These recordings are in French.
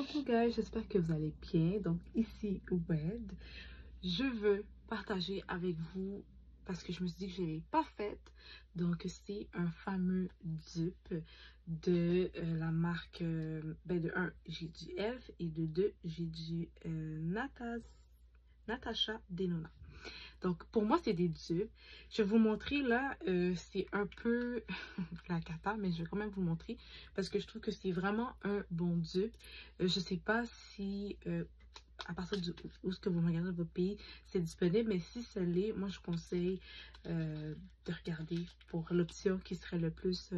Coucou guys, j'espère que vous allez bien. Donc ici Wed, je veux partager avec vous parce que je me suis dit que je ne l'ai pas faite. Donc c'est un fameux dupe de la marque de 1 j'ai du Elf et de 2 j'ai du Natasha Denona. Donc, pour moi, c'est des dupes. Je vais vous montrer là, c'est un peu la cata, mais je vais quand même vous montrer parce que je trouve que c'est vraiment un bon dupe. Je sais pas si, à partir de où ce que vous regardez dans votre pays, c'est disponible, mais si ça l'est, moi, je conseille de regarder pour l'option qui serait le plus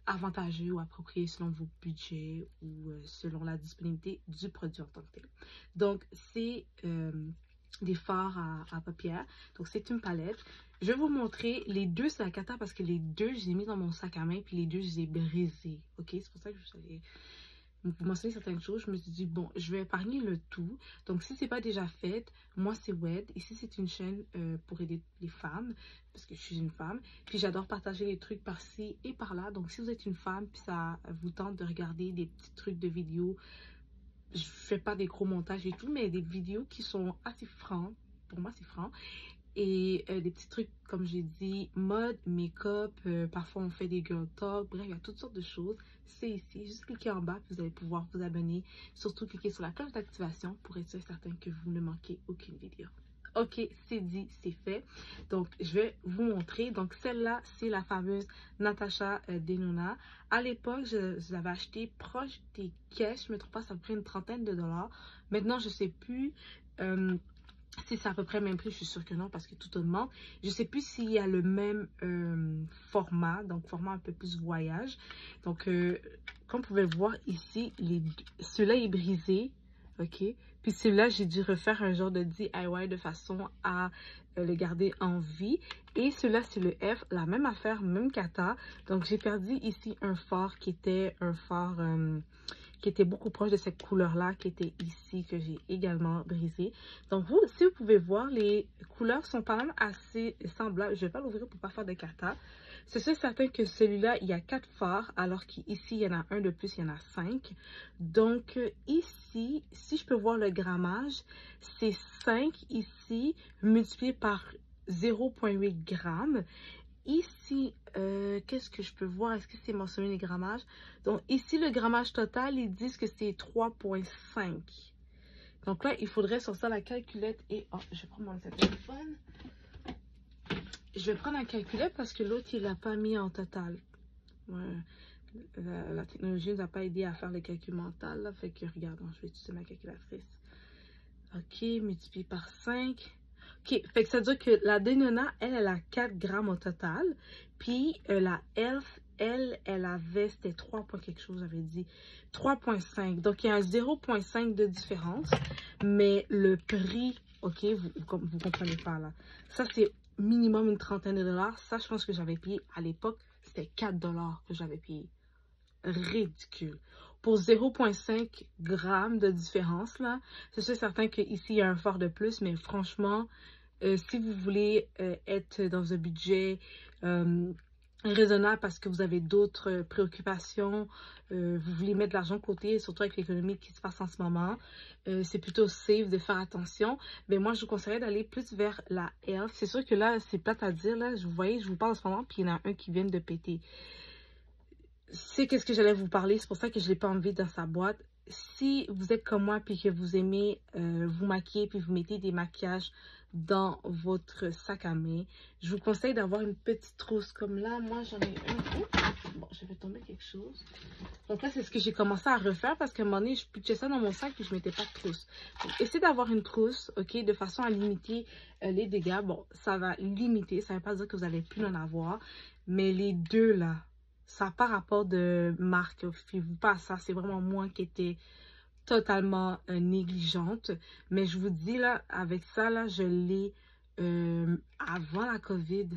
avantageux ou approprié selon vos budgets ou selon la disponibilité du produit en tant que tel. Donc, c'est des fards à paupières. Donc, c'est une palette. Je vais vous montrer les deux, c'est la cata parce que les deux, je les ai mis dans mon sac à main puis les deux, je les ai brisés. Ok, c'est pour ça que je vais vous mentionner certaines choses. Je me suis dit, bon, je vais épargner le tout. Donc, si c'est pas déjà fait, moi, c'est Wed. Ici, c'est une chaîne pour aider les femmes parce que je suis une femme. Puis, j'adore partager les trucs par-ci et par-là. Donc, si vous êtes une femme puis ça vous tente de regarder des petits trucs de vidéos, je fais pas des gros montages et tout, mais des vidéos qui sont assez francs. Pour moi, c'est franc. Et des petits trucs, comme j'ai dit, mode, make-up, parfois on fait des girl talk, bref, il y a toutes sortes de choses. C'est ici, juste cliquez en bas, puis vous allez pouvoir vous abonner. Surtout, cliquez sur la cloche d'activation pour être certain que vous ne manquez aucune vidéo. Ok, c'est dit, c'est fait. Donc, je vais vous montrer. Donc, celle-là, c'est la fameuse Natasha Denona. À l'époque, je l'avais acheté proche des caisses. Je ne me trompe pas, ça me prend une trentaine de dollars. Maintenant, je ne sais plus si c'est à peu près le même prix. Je suis sûre que non, parce que tout augmente. Je ne sais plus s'il y a le même format. Donc, format un peu plus voyage. Donc, comme vous pouvez voir ici, celui-là est brisé. Ok, puis celui-là, j'ai dû refaire un genre de DIY de façon à le garder en vie. Et celui-là, c'est le F, la même affaire, même cata. Donc, j'ai perdu ici un fard qui était un fard qui était beaucoup proche de cette couleur-là, qui était ici, que j'ai également brisé. Donc, vous, si vous pouvez voir, les couleurs sont quand même assez semblables. Je ne vais pas l'ouvrir pour ne pas faire de cata. C'est sûr certain que celui-là, il y a 4 fards, alors qu'ici, il y en a un de plus, il y en a 5. Donc, ici, si je peux voir le grammage, c'est 5 ici, multiplié par 0,8 grammes. Ici, qu'est-ce que je peux voir? Est-ce que c'est mentionné les grammages? Donc, ici, le grammage total, ils disent que c'est 3,5. Donc là, il faudrait sortir la calculette et... Oh, je vais prendre mon téléphone. Je vais prendre un calculette parce que l'autre, il l'a pas mis en total. Ouais. La technologie ne nous a pas aidé à faire le calcul mental. Là. Fait que, regarde, je vais utiliser ma calculatrice. OK, multiplié par 5. OK, fait que ça veut dire que la Denona, elle a 4 grammes au total. Puis, la Elf, elle avait, c'était 3 points quelque chose, j'avais dit. 3,5. Donc, il y a un 0,5 de différence. Mais le prix, OK, vous comprenez pas là. Ça, c'est minimum une trentaine de dollars. Ça, je pense que j'avais payé à l'époque, c'était 4 dollars que j'avais payé. Ridicule. Pour 0,5 grammes de différence, là, je suis certain qu'ici, il y a un fort de plus, mais franchement, si vous voulez être dans un budget raisonnable parce que vous avez d'autres préoccupations, vous voulez mettre de l'argent de côté, surtout avec l'économie qui se passe en ce moment, c'est plutôt safe de faire attention. Mais moi, je vous conseillerais d'aller plus vers la Elf. C'est sûr que là, c'est plate à dire, là, vous voyez, je vous parle en ce moment, puis il y en a un qui vient de péter. C'est qu'est-ce que j'allais vous parler, c'est pour ça que je ne l'ai pas enlevé dans sa boîte. Si vous êtes comme moi puis que vous aimez vous maquiller puis vous mettez des maquillages dans votre sac à main, je vous conseille d'avoir une petite trousse comme là. Moi, j'en ai une. Bon, je vais tomber quelque chose. Donc là, c'est ce que j'ai commencé à refaire parce qu'à un moment donné, je pitchais ça dans mon sac et je ne mettais pas de trousse. Donc, essayez d'avoir une trousse, ok, de façon à limiter les dégâts. Bon, ça va limiter, ça ne veut pas dire que vous n'allez plus en avoir, mais les deux là, ça n'a pas rapport de marque, fiez-vous pas à ça, c'est vraiment moi qui étais totalement négligente. Mais je vous dis là, avec ça là, je l'ai avant la COVID.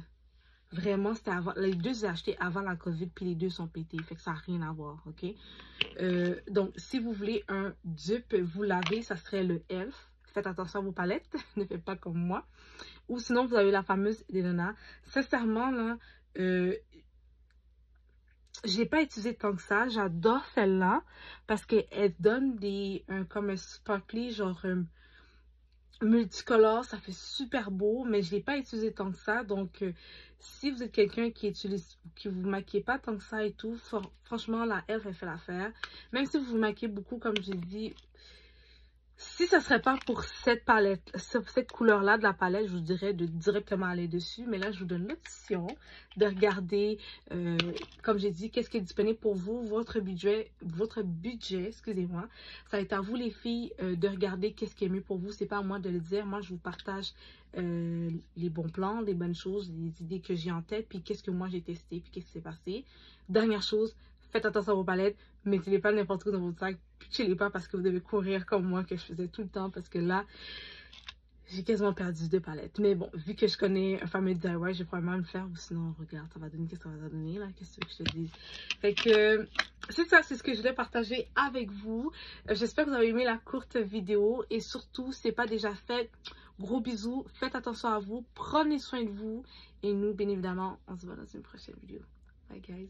Vraiment, c'était avant. Les deux, j'ai acheté avant la COVID, puis les deux sont pétés. Fait que ça n'a rien à voir, ok? Donc, si vous voulez un dupe, vous l'avez, ça serait le Elf. Faites attention à vos palettes, ne faites pas comme moi. Ou sinon, vous avez la fameuse Denona. Sincèrement, là, je l'ai pas utilisé tant que ça. J'adore celle-là parce qu'elle donne comme un sparkly, genre multicolore. Ça fait super beau, mais je l'ai pas utilisé tant que ça. Donc, si vous êtes quelqu'un qui vous maquillez pas tant que ça et tout, franchement, la e.l.f. elle fait l'affaire. Même si vous vous maquillez beaucoup, comme j'ai dit, si ça serait pas pour cette palette, cette couleur-là de la palette, je vous dirais de directement aller dessus. Mais là, je vous donne l'option de regarder, comme j'ai dit, qu'est-ce qui est disponible pour vous, votre budget, excusez-moi. Ça va être à vous, les filles, de regarder qu'est-ce qui est mieux pour vous. C'est pas à moi de le dire. Moi, je vous partage les bons plans, les bonnes choses, les idées que j'ai en tête, puis qu'est-ce que moi j'ai testé, puis qu'est-ce qui s'est passé. Dernière chose, faites attention à vos palettes. Mettez-les pas n'importe où dans votre sac. Pitchez-les pas parce que vous devez courir comme moi que je faisais tout le temps. Parce que là, j'ai quasiment perdu 2 palettes. Mais bon, vu que je connais un fameux DIY, je vais probablement le faire. Ou sinon, regarde, ça va donner qu'est-ce que ça va donner là. Qu'est-ce que je te dis? Fait que c'est ça, c'est ce que je voulais partager avec vous. J'espère que vous avez aimé la courte vidéo. Et surtout, si ce n'est pas déjà fait, gros bisous. Faites attention à vous. Prenez soin de vous. Et nous, bien évidemment, on se voit dans une prochaine vidéo. Bye guys.